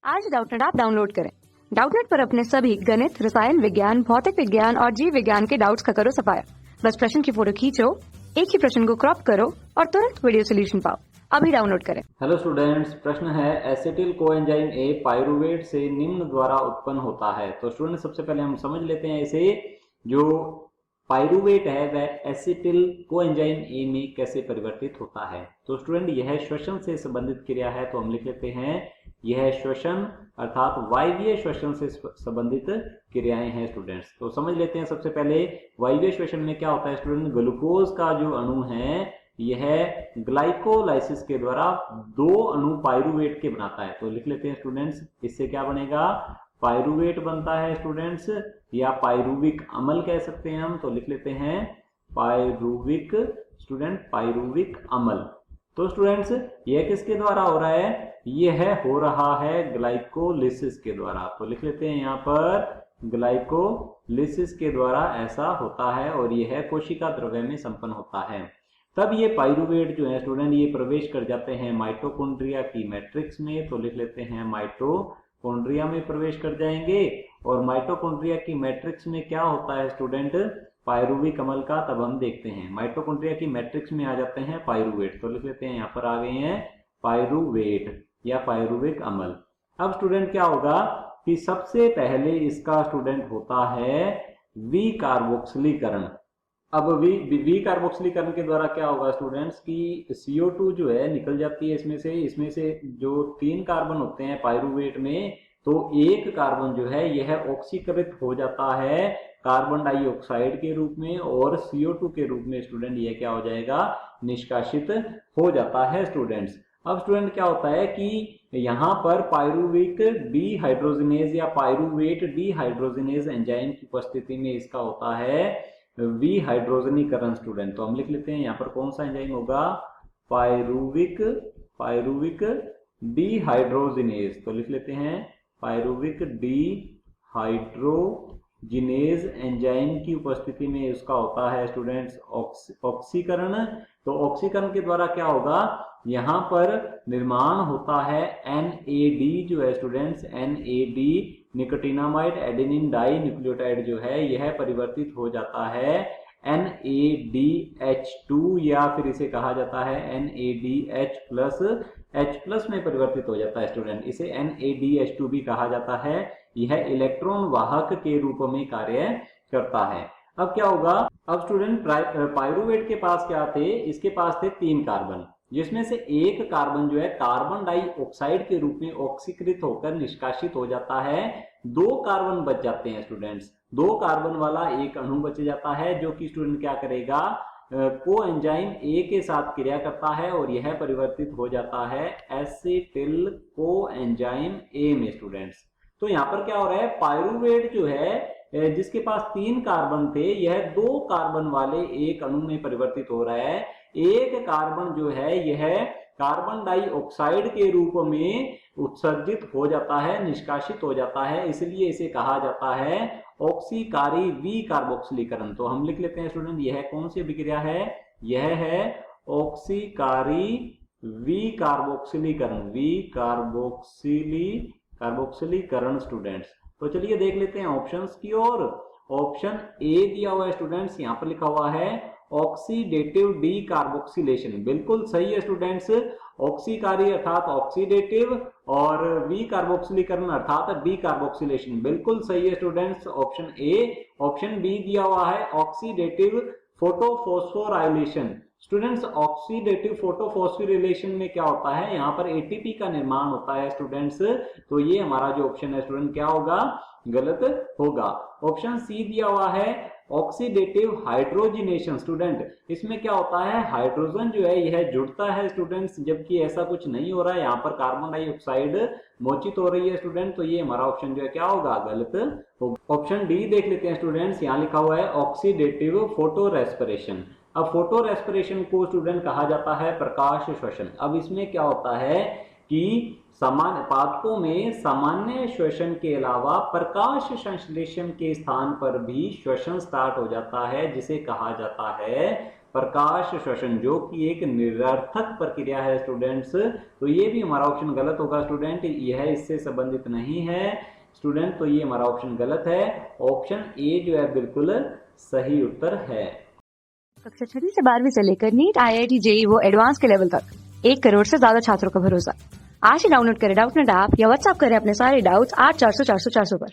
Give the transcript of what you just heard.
आज Doubtnut app download करें। Doubtnut पर अपने सभी गणित, रसायन विज्ञान, भौतिक विज्ञान और जीव विज्ञान के डाउट्स का करो सफाया। बस प्रश्न की फोटो खींचो, एक ही प्रश्न को क्रॉप करो और तुरंत वीडियो सोल्यूशन पाओ। अभी डाउनलोड करें। हेलो स्टूडेंट्स, प्रश्न है एसिटिल कोएंजाइम ए पाइरुवेट से निम्न द्वारा उत्पन्न होता है। तो स्टूडेंट सबसे पहले हम समझ लेते हैं इसे, जो पाइरुवेट है वह एसिटिल कोएंजाइम ए में कैसे परिवर्तित होता है। तो स्टूडेंट यह श्वसन से संबंधित क्रिया है, तो हम लिख लेते हैं यह श्वसन अर्थात वायवीय श्वसन से संबंधित क्रियाएं हैं स्टूडेंट्स। तो समझ लेते हैं सबसे पहले वायवीय श्वसन में क्या होता है स्टूडेंट। ग्लूकोज का जो अणु है यह ग्लाइकोलाइसिस के द्वारा दो अणु पाइरुवेट के बनाता है। तो लिख लेते हैं स्टूडेंट्स, इससे क्या बनेगा, पाइरुवेट बनता है स्टूडेंट्स, या पाइरुविक अम्ल कह सकते हैं हम। तो लिख लेते हैं पाइरुविक पाइरुविक अम्ल। तो स्टूडेंट्स यह किसके द्वारा हो रहा है, यह हो रहा है ग्लाइकोलिसिस के द्वारा। तो लिख लेते हैं यहाँ पर ग्लाइकोलिसिस के द्वारा ऐसा होता है और यह कोशिका द्रव्य में संपन्न होता है। तब ये पाइरुवेट जो है स्टूडेंट ये प्रवेश कर जाते हैं माइटोकॉन्ड्रिया की मैट्रिक्स में। तो लिख लेते हैं माइटोकॉन्ड्रिया में प्रवेश कर जाएंगे और माइटोकॉन्ड्रिया की मैट्रिक्स में क्या होता है स्टूडेंट, पाइरुविक अम्ल का। तब हम देखते हैं माइटोकॉन्ड्रिया की मैट्रिक्स में आ जाते हैं पाइरुवेट। तो लिख लेते हैं यहाँ पर आ गए हैं पाइरुवेट या पाइरुविक अम्ल। अब स्टूडेंट क्या होगा कि सबसे पहले इसका स्टूडेंट होता है विकार्बोक्सिलीकरण। अब वी कार्बोक्सिलीकरण के द्वारा क्या होगा स्टूडेंट्स कि CO2 जो है निकल जाती है इसमें से जो 3 कार्बन होते हैं पाइरुवेट में, तो एक कार्बन जो है यह ऑक्सीकृत हो जाता है कार्बन डाइऑक्साइड के रूप में और CO2 के रूप में स्टूडेंट यह क्या हो जाएगा, निष्कासित हो जाता है स्टूडेंट्स। अब स्टूडेंट क्या होता है कि यहाँ पर पाइरुविक डिहाइड्रोजिनेज या पाइरुवेट डिहाइड्रोजिनेज एंजाइम की उपस्थिति में इसका होता है विहाइड्रोजनीकरण स्टूडेंट। तो हम लिख लेते हैं यहाँ पर कौन सा एंजाइम होगा, पाइरुविक डिहाइड्रोजिनेज। तो लिख लेते हैं पाइरुविक डिहाइड्रोजिनेज एंजाइम की उपस्थिति में इसका होता है स्टूडेंट्स ऑक्सीकरण। तो ऑक्सीकरण के द्वारा क्या होगा, यहाँ पर निर्माण होता है NAD जो है students, NAD nicotinamide adenine di nucleotide जो है यह परिवर्तित हो जाता है NADH2 या फिर इसे कहा जाता है NADH+ में परिवर्तित हो जाता है स्टूडेंट। इसे NADH2 भी कहा जाता है। यह इलेक्ट्रॉन वाहक के रूप में कार्य करता है। अब क्या होगा, अब स्टूडेंट पाइरुवेट के पास क्या थे, इसके पास थे 3 कार्बन, जिसमें से एक कार्बन जो है कार्बन डाइऑक्साइड के रूप में ऑक्सीकृत होकर निष्कासित हो जाता है। 2 कार्बन बच जाते हैं स्टूडेंट्स, 2 कार्बन वाला एक अणु बच जाता है जो कि स्टूडेंट क्या करेगा, कोएंजाइम ए के साथ क्रिया करता है और यह परिवर्तित हो जाता है एसिटिल कोएंजाइम ए में स्टूडेंट्स। तो यहाँ पर क्या हो रहा है, पाइरुवेट जो है जिसके पास 3 कार्बन थे यह 2 कार्बन वाले एक अणु में परिवर्तित हो रहा है। एक कार्बन जो है यह कार्बन डाइऑक्साइड के रूप में उत्सर्जित हो जाता है, निष्कासित हो जाता है, इसलिए इसे कहा जाता है ऑक्सीकारी विकार्बोक्सिलीकरण। तो हम लिख लेते हैं स्टूडेंट यह कौन सी अभिक्रिया है, यह है ऑक्सीकारी विकार्बोक्सिलीकरण, कार्बोक्सिलीकरण स्टूडेंट्स। तो चलिए देख लेते हैं ऑप्शंस की ओर। ऑप्शन ए दिया हुआ है स्टूडेंट्स, यहाँ पर लिखा हुआ है ऑक्सीडेटिव डीकार्बोक्सिलेशन, बिल्कुल सही है स्टूडेंट्स। ऑक्सीकारी अर्थात ऑक्सीडेटिव और विकार्बोक्सिलीकरण अर्थात डीकार्बोक्सिलेशन, बिल्कुल सही है students option A. Option B दिया हुआ है oxidative photophosphorylation. Students oxidative photophosphorylation में क्या होता है, यहाँ पर ATP का निर्माण होता है स्टूडेंट्स। तो ये हमारा जो ऑप्शन है स्टूडेंट क्या होगा, गलत होगा। ऑप्शन सी दिया हुआ है ऑक्सीडेटिव हाइड्रोजिनेशन। स्टूडेंट इसमें क्या होता है, हाइड्रोजन जो है यह जुड़ता है स्टूडेंट्स, जबकि ऐसा कुछ नहीं हो रहा है, यहाँ पर कार्बन डाइऑक्साइड मोचित हो रही है स्टूडेंट। तो ये हमारा ऑप्शन जो है क्या होगा, गलत होगा। ऑप्शन डी देख लेते हैं स्टूडेंट्स, यहाँ लिखा हुआ है ऑक्सीडेटिव फोटो रेस्पिरेशन। अब फोटो रेस्पिरेशन को स्टूडेंट कहा जाता है प्रकाश श्वसन। अब इसमें क्या होता है कि सामान्य पादपों में सामान्य श्वसन के अलावा प्रकाश संश्लेषण के स्थान पर भी श्वसन स्टार्ट हो जाता है, जिसे कहा जाता है प्रकाश श्वसन, जो कि एक निरर्थक प्रक्रिया है स्टूडेंट्स। तो ये भी हमारा ऑप्शन गलत होगा स्टूडेंट, यह इससे संबंधित नहीं है स्टूडेंट, तो ये हमारा ऑप्शन गलत है। ऑप्शन ए जो है बिल्कुल सही उत्तर है। कक्षा 6वीं से 12वीं से लेकर नीट, IIT, JEE वो एडवांस के लेवल तक 1 करोड़ से ज्यादा छात्रों का भरोसा। आज ही डाउनलोड करें डाउटनेट ऐप या व्हाट्सएप करें अपने सारे डाउट्स 8400 400 400 पर।